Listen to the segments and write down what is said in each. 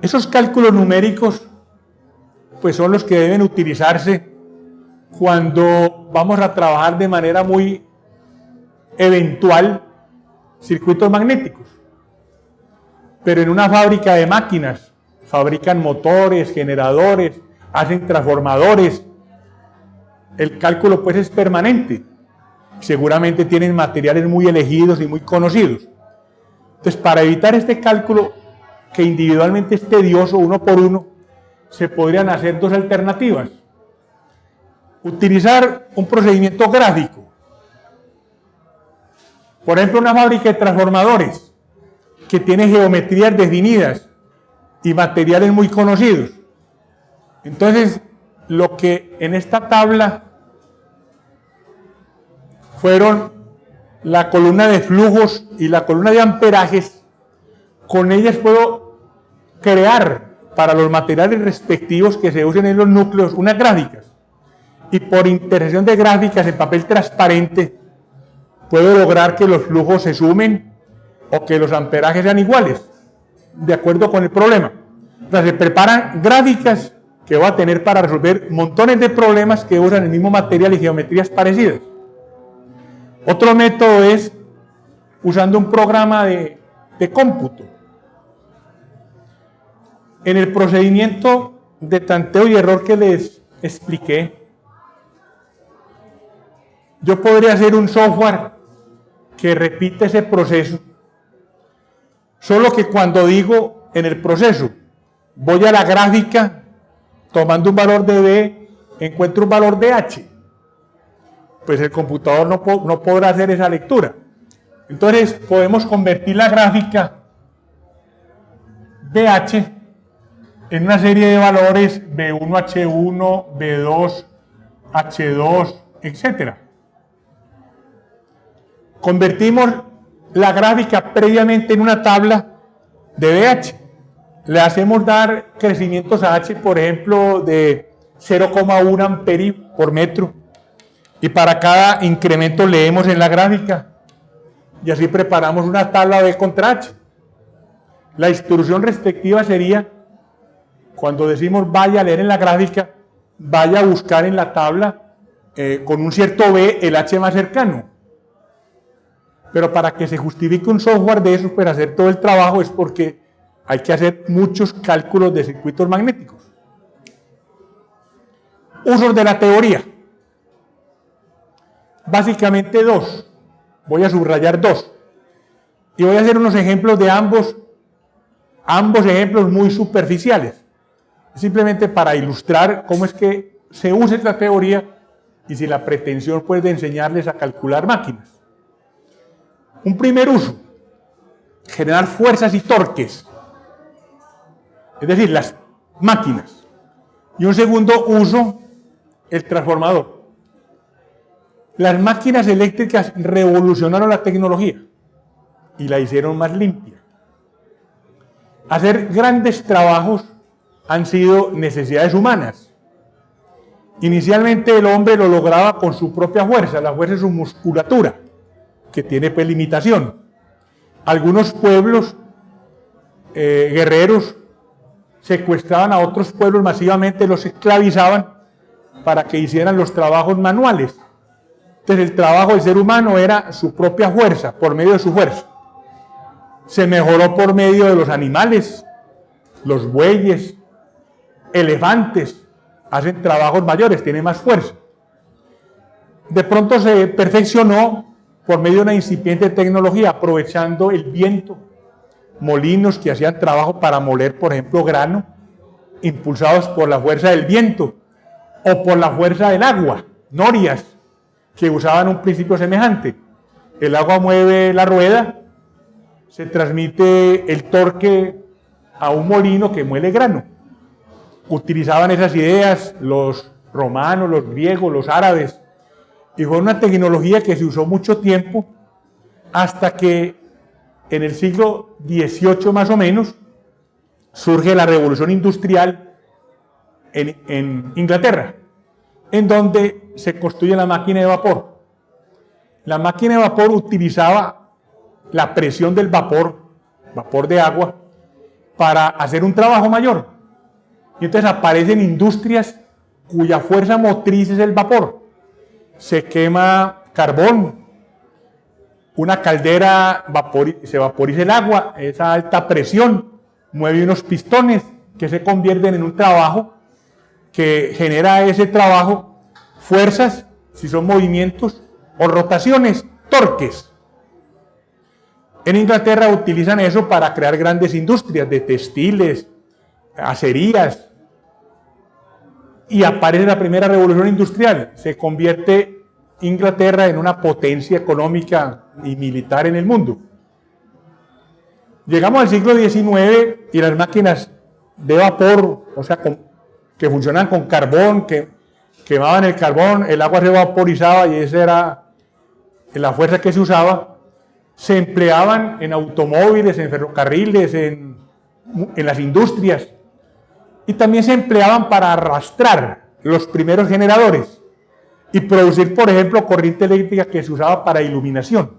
Esos cálculos numéricos pues son los que deben utilizarse cuando vamos a trabajar de manera muy eventual circuitos magnéticos. Pero en una fábrica de máquinas, fabrican motores, generadores, hacen transformadores, el cálculo pues es permanente. Seguramente tienen materiales muy elegidos y muy conocidos. Entonces, para evitar este cálculo, que individualmente es tedioso, uno por uno, se podrían hacer dos alternativas. Utilizar un procedimiento gráfico. Por ejemplo, una fábrica de transformadores que tiene geometrías definidas y materiales muy conocidos. Entonces, lo que en esta tabla fueron la columna de flujos y la columna de amperajes, con ellas puedo crear para los materiales respectivos que se usen en los núcleos unas gráficas. Y por intersección de gráficas en papel transparente puedo lograr que los flujos se sumen o que los amperajes sean iguales, de acuerdo con el problema. O sea, se preparan gráficas que voy a tener para resolver montones de problemas que usan el mismo material y geometrías parecidas. Otro método es usando un programa de cómputo. En el procedimiento de tanteo y error que les expliqué, yo podría hacer un software que repite ese proceso, solo que cuando digo en el proceso, voy a la gráfica, tomando un valor de B, encuentro un valor de H, pues el computador no podrá hacer esa lectura. Entonces podemos convertir la gráfica BH en una serie de valores B1, H1, B2, H2, etc. Convertimos la gráfica previamente en una tabla de BH. Le hacemos dar crecimientos a H, por ejemplo, de 0,1 amperio por metro. Y para cada incremento leemos en la gráfica. Y así preparamos una tabla B contra H. La instrucción respectiva sería, cuando decimos vaya a leer en la gráfica, vaya a buscar en la tabla con un cierto B el H más cercano. Pero para que se justifique un software de esos para hacer todo el trabajo es porque hay que hacer muchos cálculos de circuitos magnéticos. Usos de la teoría. Básicamente dos. Voy a subrayar dos. Y voy a hacer unos ejemplos de ambos ejemplos muy superficiales. Simplemente para ilustrar cómo es que se usa esta teoría y si la pretensión pues de enseñarles a calcular máquinas. Un primer uso, generar fuerzas y torques, es decir, las máquinas. Y un segundo uso, el transformador. Las máquinas eléctricas revolucionaron la tecnología y la hicieron más limpia. Hacer grandes trabajos han sido necesidades humanas. Inicialmente el hombre lo lograba con su propia fuerza, la fuerza de su musculatura, que tiene pues limitación. Algunos pueblos guerreros secuestraban a otros pueblos masivamente, los esclavizaban para que hicieran los trabajos manuales. Entonces el trabajo del ser humano era su propia fuerza, por medio de su fuerza. Se mejoró por medio de los animales, los bueyes, elefantes, hacen trabajos mayores, tienen más fuerza. De pronto se perfeccionó por medio de una incipiente tecnología, aprovechando el viento, molinos que hacían trabajo para moler, por ejemplo, grano, impulsados por la fuerza del viento o por la fuerza del agua, norias, que usaban un principio semejante. El agua mueve la rueda, se transmite el torque a un molino que muele grano. Utilizaban esas ideas los romanos, los griegos, los árabes, y fue una tecnología que se usó mucho tiempo hasta que en el siglo XVIII más o menos surge la revolución industrial en Inglaterra, en donde se construye la máquina de vapor. La máquina de vapor utilizaba la presión del vapor de agua, para hacer un trabajo mayor. Y entonces aparecen industrias cuya fuerza motriz es el vapor. Se quema carbón, una caldera se vaporiza el agua, esa alta presión mueve unos pistones que se convierten en un trabajo que genera ese trabajo fuerzas, si son movimientos, o rotaciones, torques. En Inglaterra utilizan eso para crear grandes industrias de textiles, acerías, y aparece la primera revolución industrial. Se convierte Inglaterra en una potencia económica y militar en el mundo. Llegamos al siglo XIX y las máquinas de vapor, o sea, que funcionan con carbón, que quemaban el carbón, el agua se vaporizaba y esa era la fuerza que se usaba, se empleaban en automóviles, en ferrocarriles, en las industrias, y también se empleaban para arrastrar los primeros generadores y producir, por ejemplo, corriente eléctrica que se usaba para iluminación.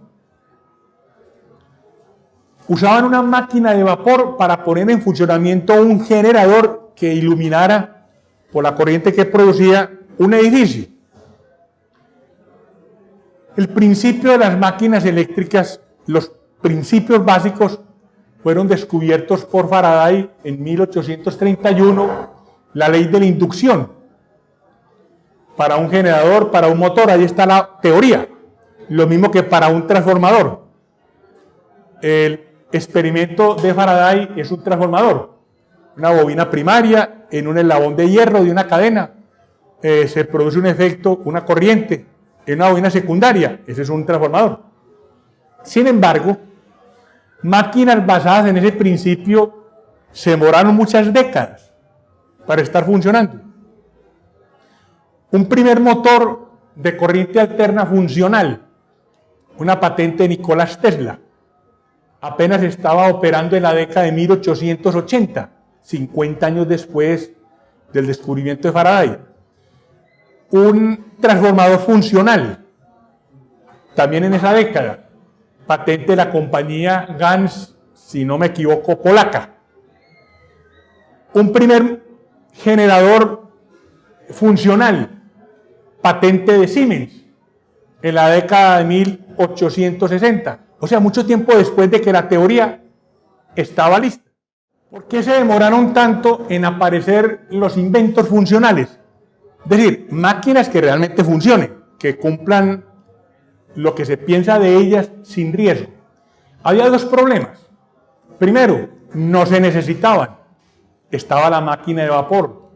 Usaban una máquina de vapor para poner en funcionamiento un generador que iluminara por la corriente que producía un edificio. El principio de las máquinas eléctricas, los principios básicos, fueron descubiertos por Faraday en 1831, la ley de la inducción. Para un generador, para un motor, ahí está la teoría. Lo mismo que para un transformador. El experimento de Faraday es un transformador. Una bobina primaria en un eslabón de hierro de una cadena. Se produce un efecto, una corriente en una bobina secundaria. Ese es un transformador. Sin embargo, máquinas basadas en ese principio se demoraron muchas décadas para estar funcionando. Un primer motor de corriente alterna funcional, una patente de Nikola Tesla, apenas estaba operando en la década de 1880, 50 años después del descubrimiento de Faraday. Un transformador funcional, también en esa década, patente de la compañía Gans, si no me equivoco, polaca. Un primer generador funcional, patente de Siemens, en la década de 1860. O sea, mucho tiempo después de que la teoría estaba lista. ¿Por qué se demoraron tanto en aparecer los inventos funcionales? Es decir, máquinas que realmente funcionen, que cumplan lo que se piensa de ellas sin riesgo. Había dos problemas. Primero, no se necesitaban. Estaba la máquina de vapor.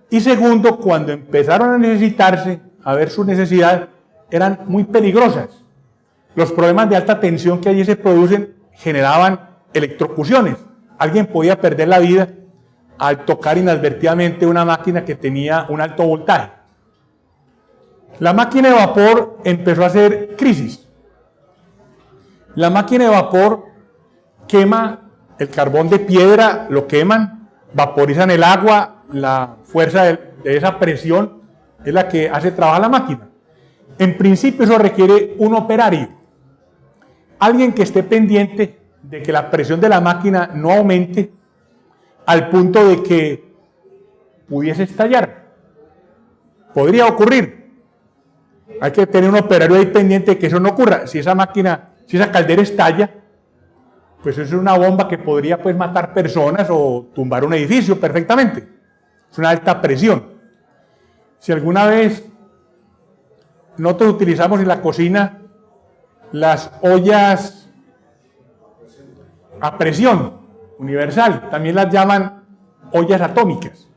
Y segundo, cuando empezaron a necesitarse, a ver su necesidad, eran muy peligrosas. Los problemas de alta tensión que allí se producen generaban electrocuciones. Alguien podía perder la vida al tocar inadvertidamente una máquina que tenía un alto voltaje. La máquina de vapor empezó a hacer crisis. La máquina de vapor quema el carbón de piedra, lo queman, vaporizan el agua, la fuerza de esa presión es la que hace trabajar la máquina. En principio eso requiere un operario, alguien que esté pendiente de que la presión de la máquina no aumente al punto de que pudiese estallar. Podría ocurrir. Hay que tener un operario ahí pendiente de que eso no ocurra. Si esa máquina, si esa caldera estalla, pues eso es una bomba que podría pues matar personas o tumbar un edificio perfectamente. Es una alta presión. Si alguna vez nosotros utilizamos en la cocina las ollas a presión universal, también las llaman ollas atómicas.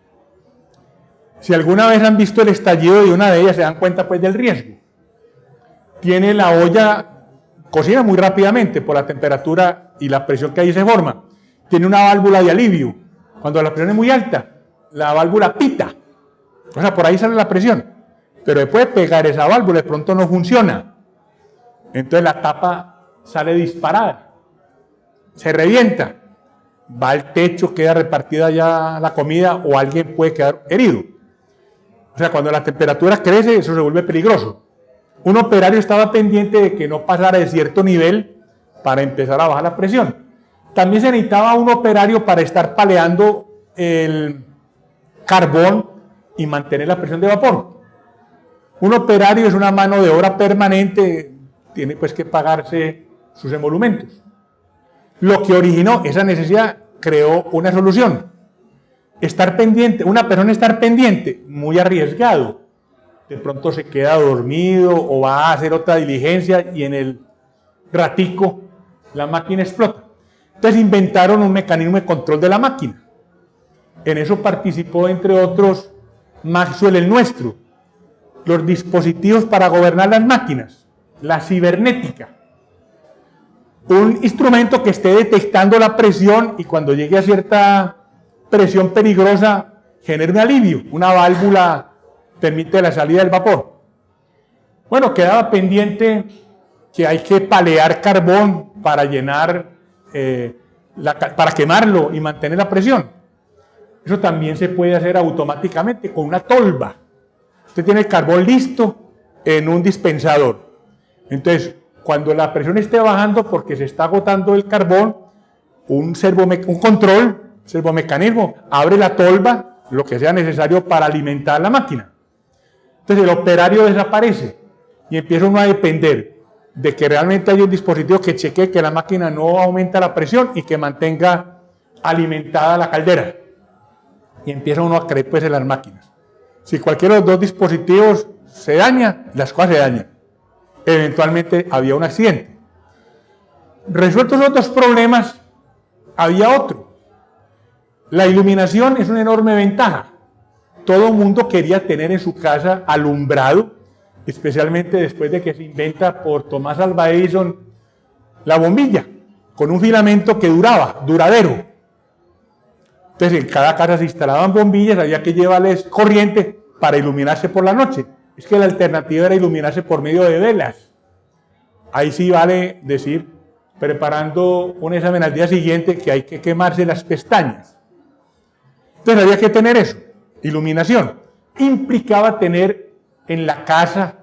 Si alguna vez han visto el estallido de una de ellas, se dan cuenta pues del riesgo. Tiene la olla, cocina muy rápidamente por la temperatura y la presión que ahí se forma. Tiene una válvula de alivio. Cuando la presión es muy alta, la válvula pita. O sea, por ahí sale la presión. Pero después de pegar esa válvula, de pronto no funciona. Entonces la tapa sale disparada. Se revienta. Va al techo, queda repartida ya la comida o alguien puede quedar herido. O sea, cuando la temperatura crece, eso se vuelve peligroso. Un operario estaba pendiente de que no pasara de cierto nivel para empezar a bajar la presión. También se necesitaba un operario para estar paleando el carbón y mantener la presión de vapor. Un operario es una mano de obra permanente, tiene pues que pagarse sus emolumentos. Lo que originó esa necesidad creó una solución. Estar pendiente, una persona estar pendiente, muy arriesgado. De pronto se queda dormido o va a hacer otra diligencia y en el ratico la máquina explota. Entonces inventaron un mecanismo de control de la máquina. En eso participó, entre otros, Maxwell el nuestro. Los dispositivos para gobernar las máquinas, la cibernética. Un instrumento que esté detectando la presión y cuando llegue a cierta presión peligrosa genere un alivio. Una válvula permite la salida del vapor. Bueno, quedaba pendiente que hay que palear carbón para llenar, para quemarlo y mantener la presión. Eso también se puede hacer automáticamente con una tolva. Usted tiene el carbón listo en un dispensador. Entonces, cuando la presión esté bajando porque se está agotando el carbón, un servomecanismo, abre la tolva, lo que sea necesario para alimentar la máquina. Entonces el operario desaparece y empieza uno a depender de que realmente hay un dispositivo que chequee que la máquina no aumenta la presión y que mantenga alimentada la caldera. Y empieza uno a creer pues en las máquinas. Si cualquiera de los dos dispositivos se daña, las cosas se dañan. Eventualmente había un accidente. Resueltos los dos problemas, había otro. La iluminación es una enorme ventaja. Todo el mundo quería tener en su casa alumbrado, especialmente después de que se inventa por Thomas Alva Edison la bombilla, con un filamento que duradero. Entonces en cada casa se instalaban bombillas, había que llevarles corriente para iluminarse por la noche. Es que la alternativa era iluminarse por medio de velas. Ahí sí vale decir, preparando un examen al día siguiente, que hay que quemarse las pestañas. Entonces había que tener eso, iluminación. Implicaba tener en la casa,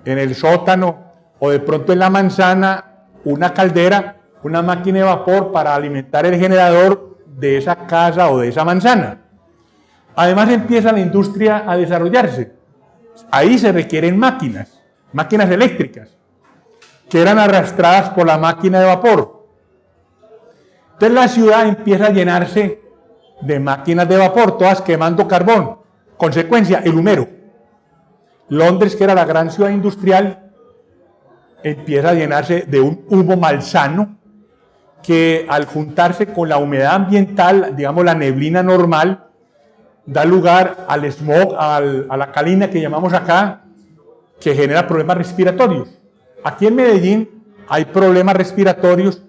en el sótano o de pronto en la manzana una caldera, una máquina de vapor para alimentar el generador de esa casa o de esa manzana. Además empieza la industria a desarrollarse. Ahí se requieren máquinas eléctricas, que eran arrastradas por la máquina de vapor. Entonces la ciudad empieza a llenarse de máquinas de vapor, todas quemando carbón. Consecuencia, el humero. Londres, que era la gran ciudad industrial, empieza a llenarse de un humo malsano que al juntarse con la humedad ambiental, digamos la neblina normal, da lugar al smog, a la calina que llamamos acá, que genera problemas respiratorios. Aquí en Medellín hay problemas respiratorios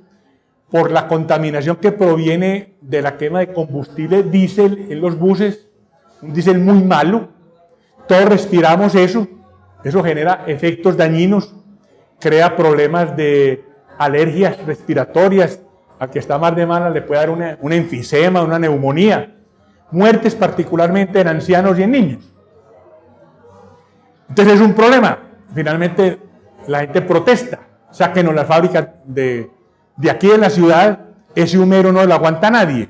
por la contaminación que proviene de la quema de combustible diésel en los buses, un diésel muy malo. Todos respiramos eso genera efectos dañinos, crea problemas de alergias respiratorias, al que está más de mala le puede dar un enfisema, una neumonía, muertes particularmente en ancianos y en niños. Entonces es un problema. Finalmente la gente protesta, sáquenos las fábricas de aquí de la ciudad, ese humero no lo aguanta nadie.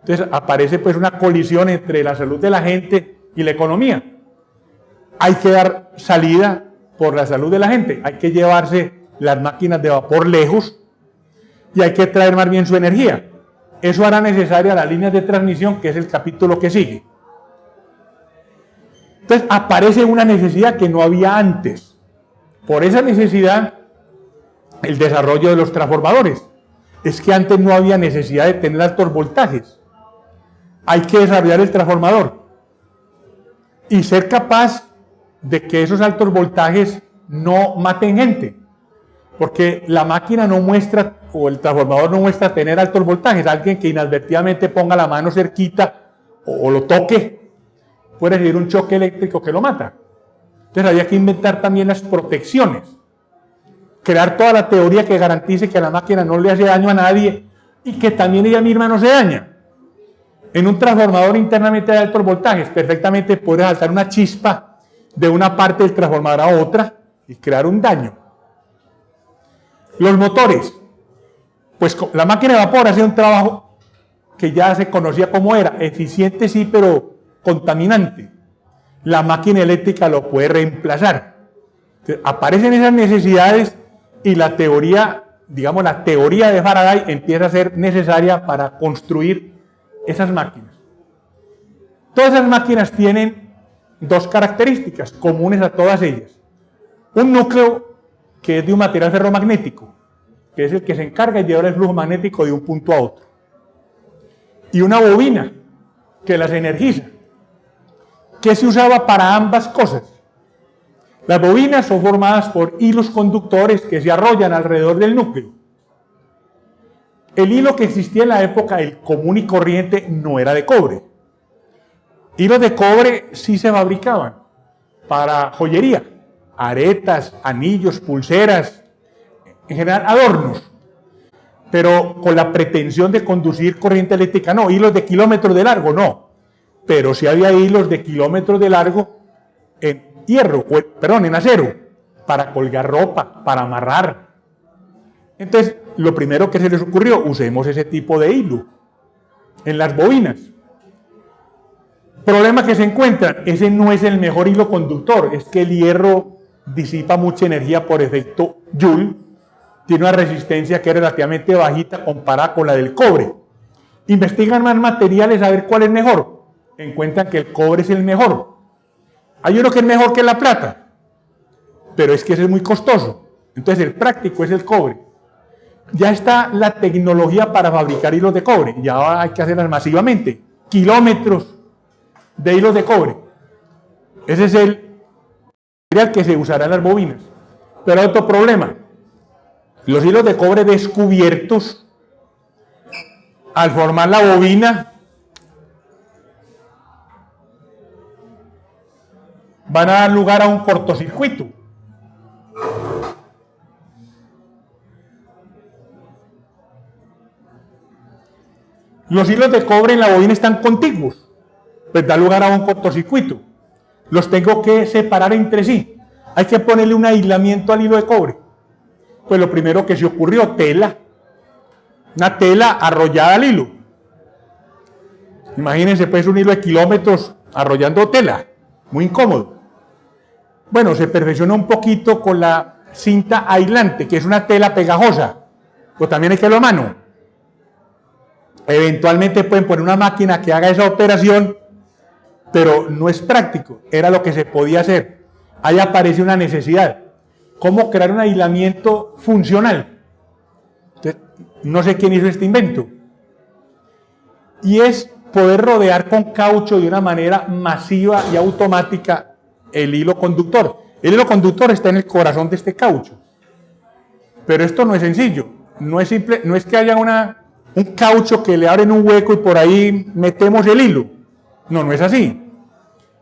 Entonces aparece pues una colisión entre la salud de la gente y la economía. Hay que dar salida por la salud de la gente, hay que llevarse las máquinas de vapor lejos y hay que traer más bien su energía. Eso hará necesaria las líneas de transmisión, que es el capítulo que sigue. Entonces aparece una necesidad que no había antes. Por esa necesidad, el desarrollo de los transformadores. Es que antes no había necesidad de tener altos voltajes. Hay que desarrollar el transformador y ser capaz de que esos altos voltajes no maten gente. Porque la máquina no muestra, o el transformador no muestra tener altos voltajes. Alguien que inadvertidamente ponga la mano cerquita o lo toque, puede recibir un choque eléctrico que lo mata. Entonces había que inventar también las protecciones. Crear toda la teoría que garantice que la máquina no le hace daño a nadie y que también ella misma no se daña. En un transformador internamente de altos voltajes, perfectamente puede saltar una chispa de una parte del transformador a otra y crear un daño. Los motores. Pues la máquina de vapor hace un trabajo que ya se conocía como era, eficiente sí, pero contaminante. La máquina eléctrica lo puede reemplazar. Entonces, aparecen esas necesidades y la teoría, digamos, la teoría de Faraday empieza a ser necesaria para construir esas máquinas. Todas esas máquinas tienen dos características comunes a todas ellas. Un núcleo que es de un material ferromagnético, que es el que se encarga de llevar el flujo magnético de un punto a otro. Y una bobina que las energiza, que se usaba para ambas cosas. Las bobinas son formadas por hilos conductores que se arrollan alrededor del núcleo. El hilo que existía en la época, el común y corriente, no era de cobre. Hilos de cobre sí se fabricaban para joyería, aretas, anillos, pulseras, en general adornos, pero con la pretensión de conducir corriente eléctrica, no, hilos de kilómetros de largo, no, pero sí había hilos de kilómetros de largo en hierro, en acero, para colgar ropa, para amarrar. Entonces, lo primero que se les ocurrió, usemos ese tipo de hilo en las bobinas. Problema que se encuentran, ese no es el mejor hilo conductor, es que el hierro disipa mucha energía por efecto Joule, tiene una resistencia que es relativamente bajita comparada con la del cobre. Investigan más materiales a ver cuál es mejor, encuentran que el cobre es el mejor. Hay uno que es mejor que la plata, pero es que ese es muy costoso, entonces el práctico es el cobre. Ya está la tecnología para fabricar hilos de cobre, ya hay que hacerlas masivamente, kilómetros de hilos de cobre. Ese es el material que se usará en las bobinas. Pero hay otro problema. Los hilos de cobre descubiertos, al formar la bobina, van a dar lugar a un cortocircuito. Los hilos de cobre en la bobina están contiguos, pues da lugar a un cortocircuito. Los tengo que separar entre sí. Hay que ponerle un aislamiento al hilo de cobre. Pues lo primero que se ocurrió, tela. Una tela arrollada al hilo. Imagínense pues un hilo de kilómetros arrollando tela. Muy incómodo. Bueno, se perfeccionó un poquito con la cinta aislante, que es una tela pegajosa. Pues también hay que hacerlo a mano. Eventualmente pueden poner una máquina que haga esa operación, pero no es práctico. Era lo que se podía hacer. Ahí aparece una necesidad. ¿Cómo crear un aislamiento funcional? Entonces, no sé quién hizo este invento. Y es poder rodear con caucho de una manera masiva y automática el hilo conductor. El hilo conductor está en el corazón de este caucho. Pero esto no es sencillo. No es simple, no es que haya un caucho que le abren un hueco y por ahí metemos el hilo. No, no es así.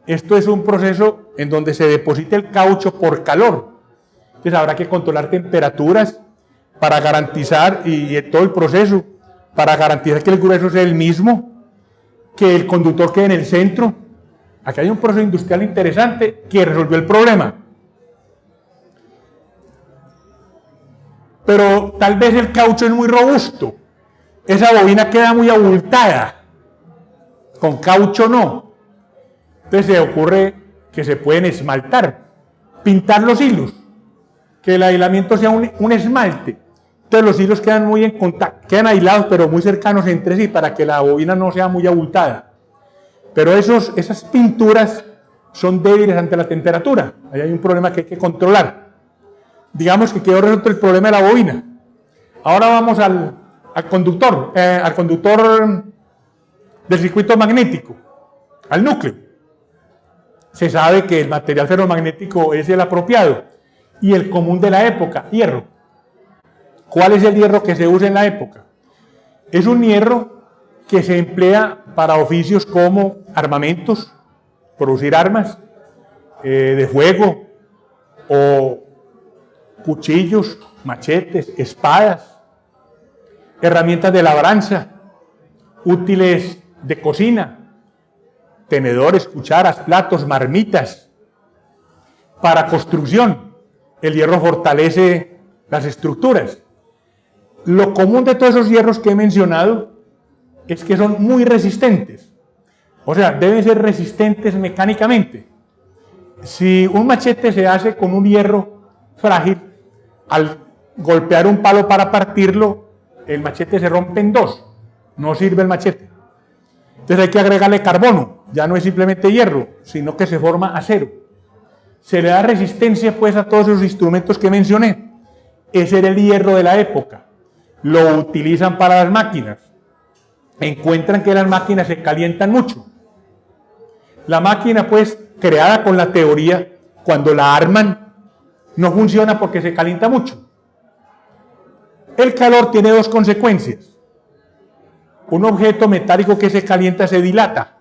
Esto es un proceso en donde se deposita el caucho por calor. Entonces habrá que controlar temperaturas para garantizar, y todo el proceso, para garantizar que el grueso sea el mismo, que el conductor quede en el centro. Aquí hay un proceso industrial interesante que resolvió el problema. Pero tal vez el caucho es muy robusto. Esa bobina queda muy abultada. Con caucho no. Entonces se ocurre que se pueden esmaltar, pintar los hilos, que el aislamiento sea un esmalte. Entonces los hilos quedan muy en contacto, quedan aislados pero muy cercanos entre sí para que la bobina no sea muy abultada. Pero esas pinturas son débiles ante la temperatura. Ahí hay un problema que hay que controlar. Digamos que quedó resuelto el problema de la bobina. Ahora vamos al conductor del circuito magnético, al núcleo. Se sabe que el material ferromagnético es el apropiado y el común de la época, hierro. ¿Cuál es el hierro que se usa en la época? Es un hierro que se emplea para oficios como armamentos, producir armas de fuego, o cuchillos, machetes, espadas, herramientas de labranza, útiles de cocina, tenedores, cucharas, platos, marmitas. Para construcción, el hierro fortalece las estructuras. Lo común de todos esos hierros que he mencionado es que son muy resistentes. O sea, deben ser resistentes mecánicamente. Si un machete se hace con un hierro frágil, al golpear un palo para partirlo, el machete se rompe en dos. No sirve el machete. Entonces hay que agregarle carbono. Ya no es simplemente hierro, sino que se forma acero. Se le da resistencia pues a todos esos instrumentos que mencioné. Ese era el hierro de la época. Lo utilizan para las máquinas. Encuentran que las máquinas se calientan mucho. La máquina pues creada con la teoría, cuando la arman, no funciona porque se calienta mucho. El calor tiene dos consecuencias. Un objeto metálico que se calienta se dilata.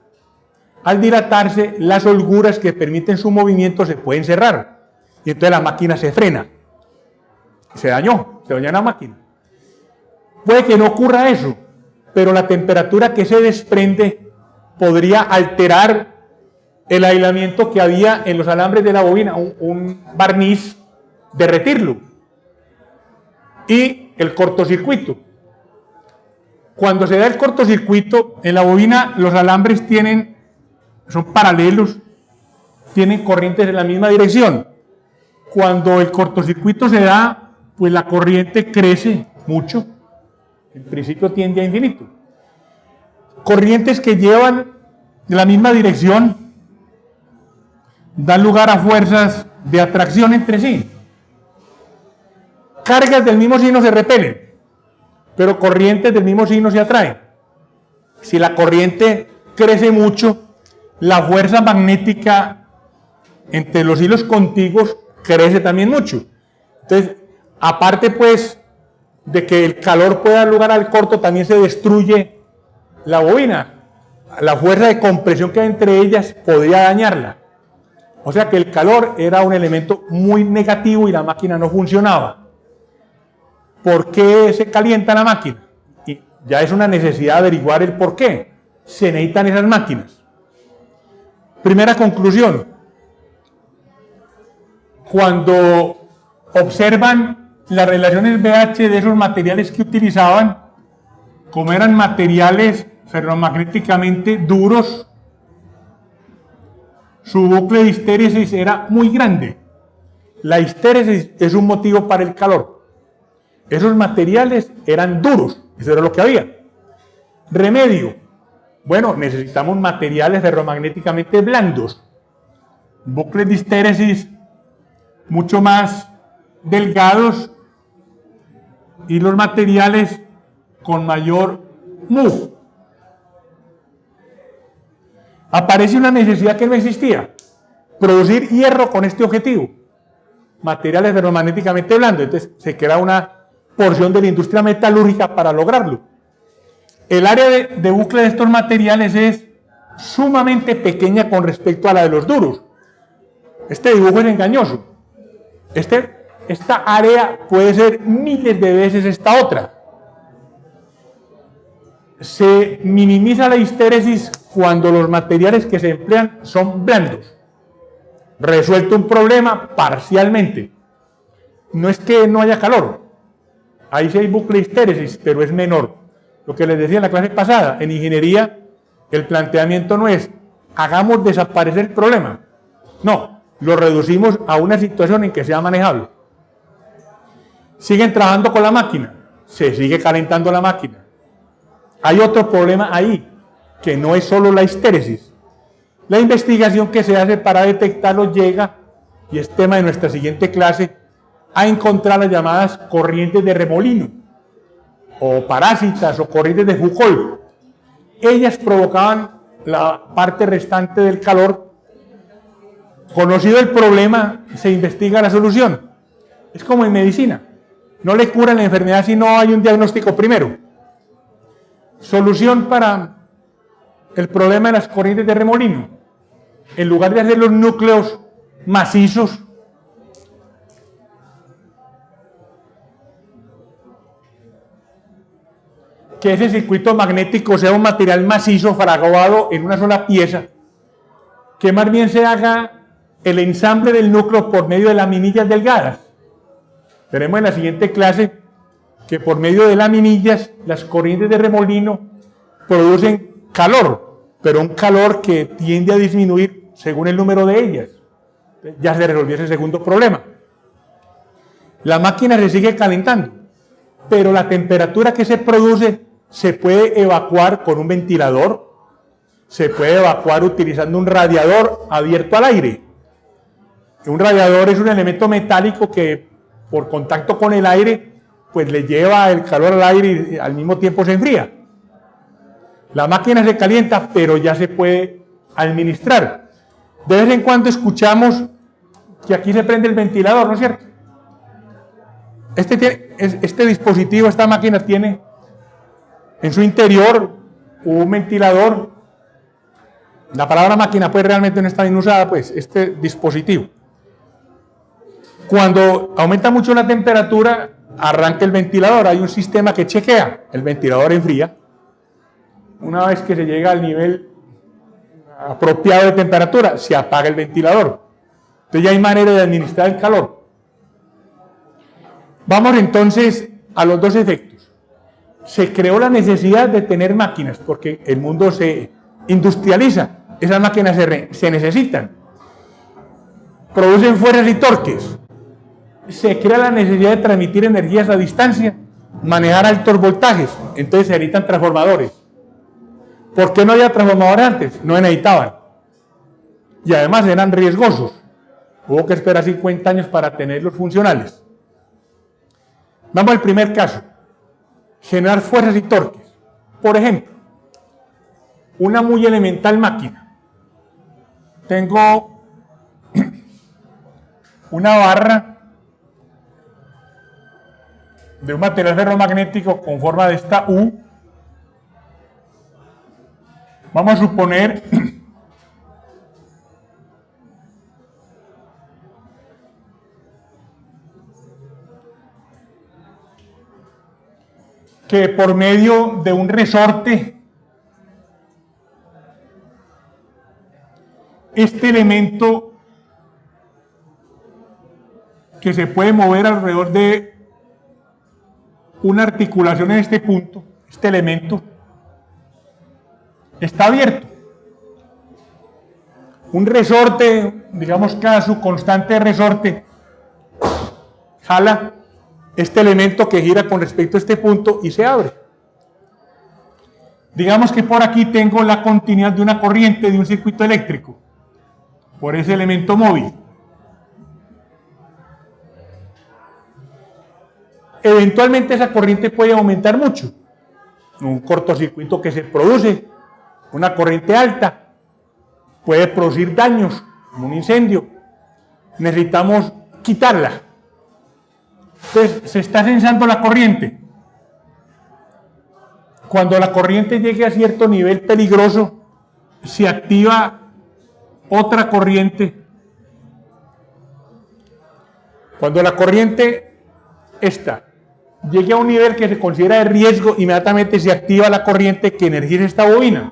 Al dilatarse, las holguras que permiten su movimiento se pueden cerrar. Y entonces la máquina se frena. Se dañó la máquina. Puede que no ocurra eso, pero la temperatura que se desprende podría alterar el aislamiento que había en los alambres de la bobina, un barniz, derretirlo. Y el cortocircuito. Cuando se da el cortocircuito, en la bobina los alambres son paralelos, tienen corrientes en la misma dirección. Cuando el cortocircuito se da, pues la corriente crece mucho. En principio tiende a infinito. Corrientes que llevan en la misma dirección dan lugar a fuerzas de atracción entre sí. Cargas del mismo signo se repelen, pero corrientes del mismo signo se atraen. Si la corriente crece mucho, la fuerza magnética entre los hilos contiguos crece también mucho. Entonces, aparte pues de que el calor pueda dar lugar al corto, también se destruye la bobina. La fuerza de compresión que hay entre ellas podría dañarla. O sea que el calor era un elemento muy negativo y la máquina no funcionaba. ¿Por qué se calienta la máquina? Y ya es una necesidad averiguar el por qué se necesitan esas máquinas. Primera conclusión. Cuando observan las relaciones BH de esos materiales que utilizaban, como eran materiales ferromagnéticamente duros, su bucle de histéresis era muy grande. La histéresis es un motivo para el calor. Esos materiales eran duros, eso era lo que había. Remedio. Bueno, necesitamos materiales ferromagnéticamente blandos. Bucles de histéresis mucho más delgados y los materiales con mayor mu. Aparece una necesidad que no existía: producir hierro con este objetivo, materiales ferromagnéticamente blandos. Entonces se crea una porción de la industria metalúrgica para lograrlo. El área de bucle de estos materiales es sumamente pequeña con respecto a la de los duros. Este dibujo es engañoso. Esta área puede ser miles de veces esta otra. Se minimiza la histéresis cuando los materiales que se emplean son blandos. Resuelto un problema parcialmente. No es que no haya calor. Ahí sí hay bucle de histéresis, pero es menor. Lo que les decía en la clase pasada, en ingeniería el planteamiento no es hagamos desaparecer el problema. No, lo reducimos a una situación en que sea manejable. Siguen trabajando con la máquina, se sigue calentando la máquina. Hay otro problema ahí, que no es solo la histéresis. La investigación que se hace para detectarlo llega, y es tema de nuestra siguiente clase, a encontrar las llamadas corrientes de remolino, o parásitas, o corrientes de Foucault. Ellas provocaban la parte restante del calor. Conocido el problema, se investiga la solución. Es como en medicina. No le curan la enfermedad si no hay un diagnóstico primero. Solución para el problema de las corrientes de remolino. En lugar de hacer los núcleos macizos, que ese circuito magnético sea un material macizo fraguado en una sola pieza, que más bien se haga el ensamble del núcleo por medio de laminillas delgadas. Tenemos en la siguiente clase que por medio de laminillas las corrientes de remolino producen calor, pero un calor que tiende a disminuir según el número de ellas. Ya se resolvió ese segundo problema. La máquina se sigue calentando, pero la temperatura que se produce se puede evacuar con un ventilador, se puede evacuar utilizando un radiador abierto al aire. Un radiador es un elemento metálico que por contacto con el aire pues le lleva el calor al aire y al mismo tiempo se enfría. La máquina se calienta, pero ya se puede administrar. De vez en cuando escuchamos que aquí se prende el ventilador, ¿no es cierto? Este dispositivo, esta máquina tiene en su interior un ventilador. La palabra máquina pues realmente no está bien usada, pues este dispositivo. Cuando aumenta mucho la temperatura, arranca el ventilador. Hay un sistema que chequea, el ventilador enfría. Una vez que se llega al nivel apropiado de temperatura, se apaga el ventilador. Entonces ya hay manera de administrar el calor. Vamos entonces a los dos efectos. Se creó la necesidad de tener máquinas porque el mundo se industrializa. Esas máquinas se necesitan. Producen fuerzas y torques. Se crea la necesidad de transmitir energías a distancia, manejar altos voltajes. Entonces se necesitan transformadores. ¿Por qué no había transformadores antes? No se necesitaban. Y además eran riesgosos. Hubo que esperar 50 años para tenerlos funcionales. Vamos al primer caso. Generar fuerzas y torques. Por ejemplo, una muy elemental máquina. Tengo una barra de un material ferromagnético con forma de esta U. Vamos a suponer que por medio de un resorte, este elemento que se puede mover alrededor de una articulación en este punto, este elemento, está abierto. Un resorte, digamos que a su constante resorte, jala este elemento que gira con respecto a este punto y se abre. Digamos que por aquí tengo la continuidad de una corriente de un circuito eléctrico, por ese elemento móvil. Eventualmente esa corriente puede aumentar mucho. Un cortocircuito que se produce, una corriente alta, puede producir daños, como un incendio. Necesitamos quitarla. Entonces, se está sensando la corriente. Cuando la corriente llegue a cierto nivel peligroso, se activa otra corriente. Cuando la corriente esta llegue a un nivel que se considera de riesgo, inmediatamente se activa la corriente que energiza esta bobina.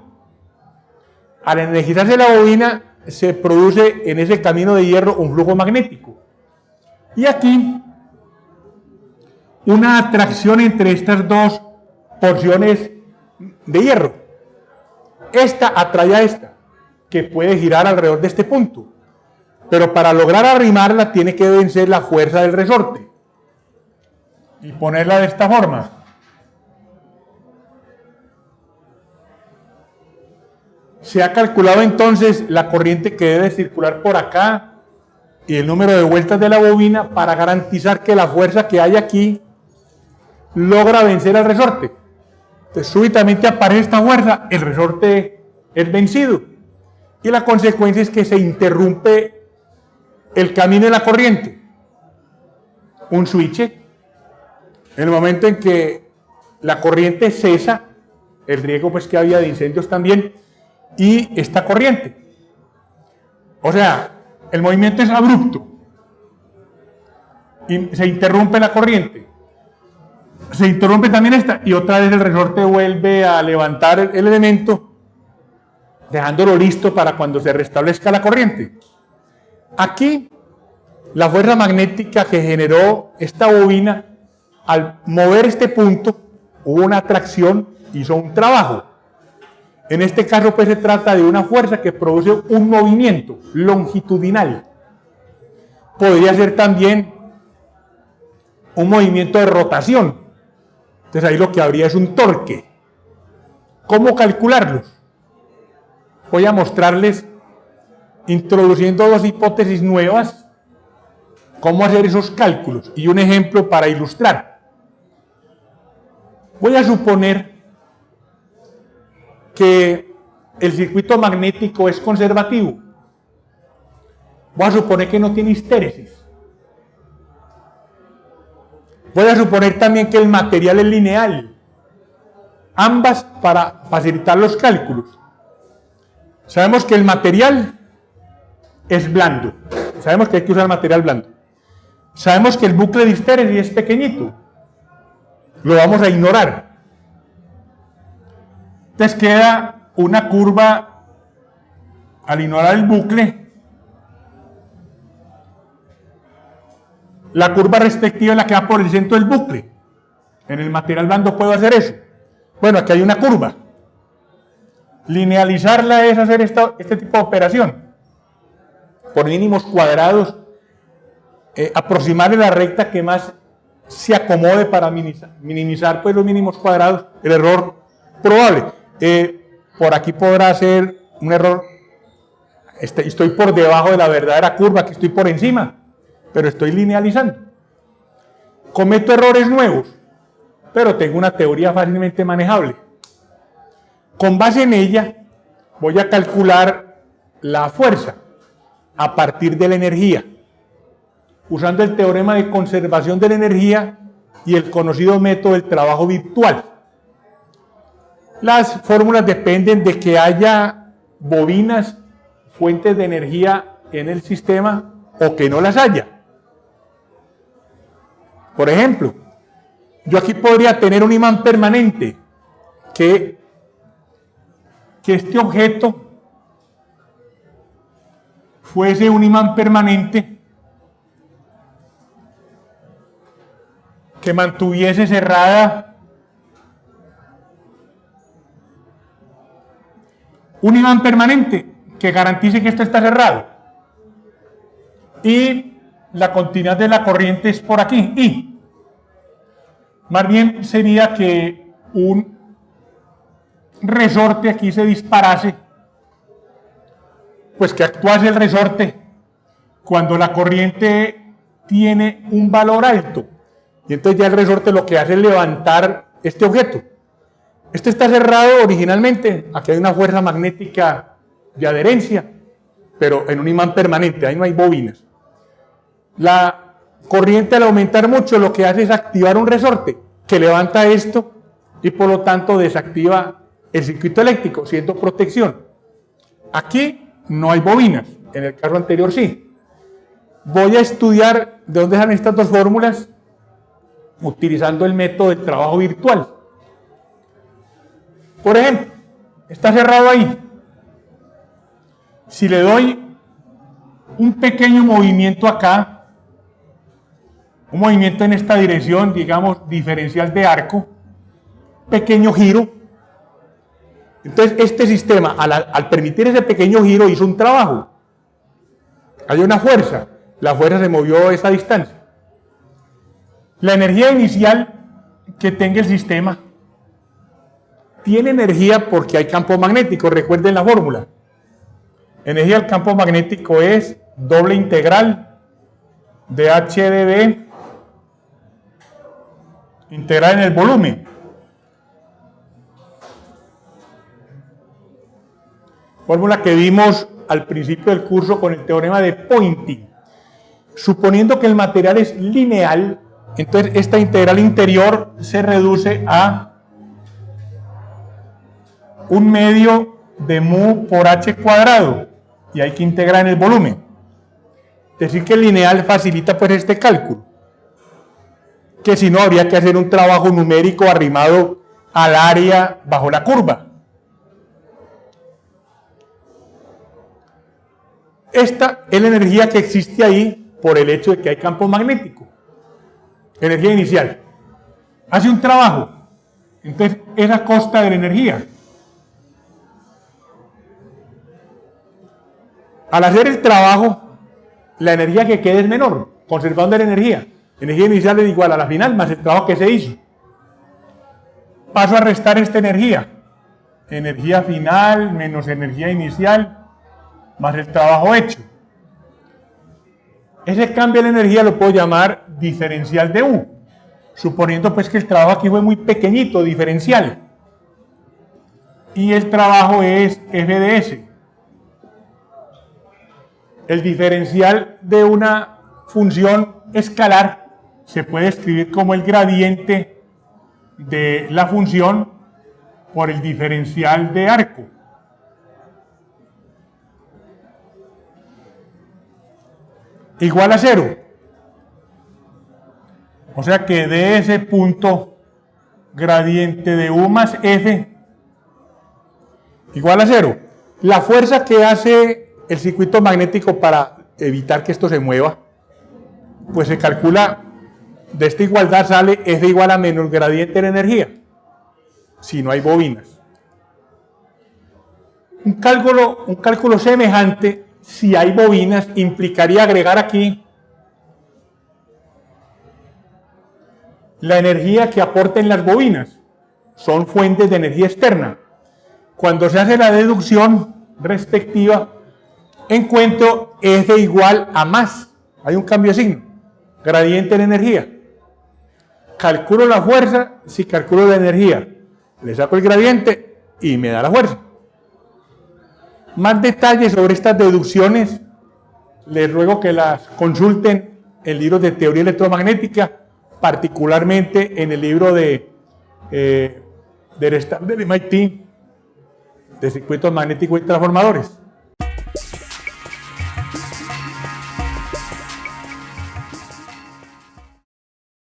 Al energizarse la bobina, se produce en ese camino de hierro un flujo magnético. Y aquí, una atracción entre estas dos porciones de hierro. Esta atrae a esta, que puede girar alrededor de este punto. Pero para lograr arrimarla, tiene que vencer la fuerza del resorte. Y ponerla de esta forma. Se ha calculado entonces la corriente que debe circular por acá y el número de vueltas de la bobina para garantizar que la fuerza que hay aquí logra vencer al resorte. Entonces súbitamente aparece esta fuerza, el resorte es vencido y la consecuencia es que se interrumpe el camino de la corriente. Un switch. En el momento en que la corriente cesa, el riesgo pues que había de incendios también, y esta corriente. O sea, el movimiento es abrupto y se interrumpe la corriente. Se interrumpe también esta y otra vez el resorte vuelve a levantar el elemento, dejándolo listo para cuando se restablezca la corriente. Aquí, la fuerza magnética que generó esta bobina al mover este punto, hubo una atracción, hizo un trabajo. En este caso, pues se trata de una fuerza que produce un movimiento longitudinal. Podría ser también un movimiento de rotación. Entonces ahí lo que habría es un torque. ¿Cómo calcularlos? Voy a mostrarles, introduciendo dos hipótesis nuevas, cómo hacer esos cálculos y un ejemplo para ilustrar. Voy a suponer que el circuito magnético es conservativo. Voy a suponer que no tiene histéresis. Voy a suponer también que el material es lineal. Ambas para facilitar los cálculos. Sabemos que el material es blando. Sabemos que hay que usar material blando. Sabemos que el bucle de histéresis es pequeñito. Lo vamos a ignorar. Entonces queda una curva, al ignorar el bucle, la curva respectiva es la que va por el centro del bucle. En el material blando puedo hacer eso. Bueno, aquí hay una curva. Linealizarla es hacer este tipo de operación. Por mínimos cuadrados, aproximarle la recta que más se acomode para minimizar pues, los mínimos cuadrados, el error probable. Por aquí podrá ser un error, estoy por debajo de la verdadera curva, que estoy por encima, pero estoy linealizando. Cometo errores nuevos, pero tengo una teoría fácilmente manejable. Con base en ella, voy a calcular la fuerza a partir de la energía, usando el teorema de conservación de la energía y el conocido método del trabajo virtual. Las fórmulas dependen de que haya bobinas, fuentes de energía en el sistema o que no las haya. Por ejemplo, yo aquí podría tener un imán permanente que este objeto fuese un imán permanente que mantuviese cerrada un imán permanente que garantice que esto está cerrado y la continuidad de la corriente es por aquí, y más bien sería que un resorte aquí se disparase, pues que actuase el resorte cuando la corriente tiene un valor alto, y entonces ya el resorte lo que hace es levantar este objeto. Este está cerrado originalmente, aquí hay una fuerza magnética de adherencia, pero en un imán permanente, ahí no hay bobinas. La corriente al aumentar mucho lo que hace es activar un resorte que levanta esto y por lo tanto desactiva el circuito eléctrico, siendo protección. Aquí no hay bobinas, en el caso anterior sí. Voy a estudiar de dónde salen estas dos fórmulas utilizando el método del trabajo virtual. Por ejemplo, está cerrado ahí. Si le doy un pequeño movimiento acá, un movimiento en esta dirección, digamos, diferencial de arco, pequeño giro, entonces este sistema, al permitir ese pequeño giro, hizo un trabajo. Hay una fuerza, la fuerza se movió a esa distancia. La energía inicial que tenga el sistema tiene energía porque hay campo magnético, recuerden la fórmula. Energía del campo magnético es doble integral de H de B integral en el volumen. Fórmula que vimos al principio del curso con el teorema de Poynting. Suponiendo que el material es lineal, entonces esta integral interior se reduce a 1/2 de mu por h cuadrado y hay que integrar en el volumen. Es decir que el lineal facilita pues este cálculo, que si no habría que hacer un trabajo numérico arrimado al área bajo la curva. Esta es la energía que existe ahí por el hecho de que hay campo magnético. Energía inicial. hace un trabajo, entonces es a costa de la energía. Al hacer el trabajo, la energía que queda es menor, conservando la energía. La energía inicial es igual a la final más el trabajo que se hizo. Paso a restar esta energía. Energía final menos energía inicial más el trabajo hecho. Ese cambio de energía lo puedo llamar diferencial de U, suponiendo pues que el trabajo aquí fue muy pequeñito, diferencial. Y el trabajo es F de S. El diferencial de una función escalar se puede escribir como el gradiente de la función por el diferencial de arco. Igual a 0. O sea que de ese punto gradiente de U más F igual a 0. La fuerza que hace el circuito magnético para evitar que esto se mueva, pues se calcula, de esta igualdad sale F igual a menos gradiente de la energía, si no hay bobinas. Un cálculo semejante, si hay bobinas, implicaría agregar aquí la energía que aporten las bobinas. Son fuentes de energía externa. Cuando se hace la deducción respectiva, encuentro F igual a más. Hay un cambio de signo. Gradiente de energía. Calculo la fuerza, si calculo la energía, le saco el gradiente y me da la fuerza. Más detalles sobre estas deduccciones, les ruego que las consulten en libros de teoría electromagnética, particularmente en el libro del staff del MIT, de circuitos magnéticos y transformadores.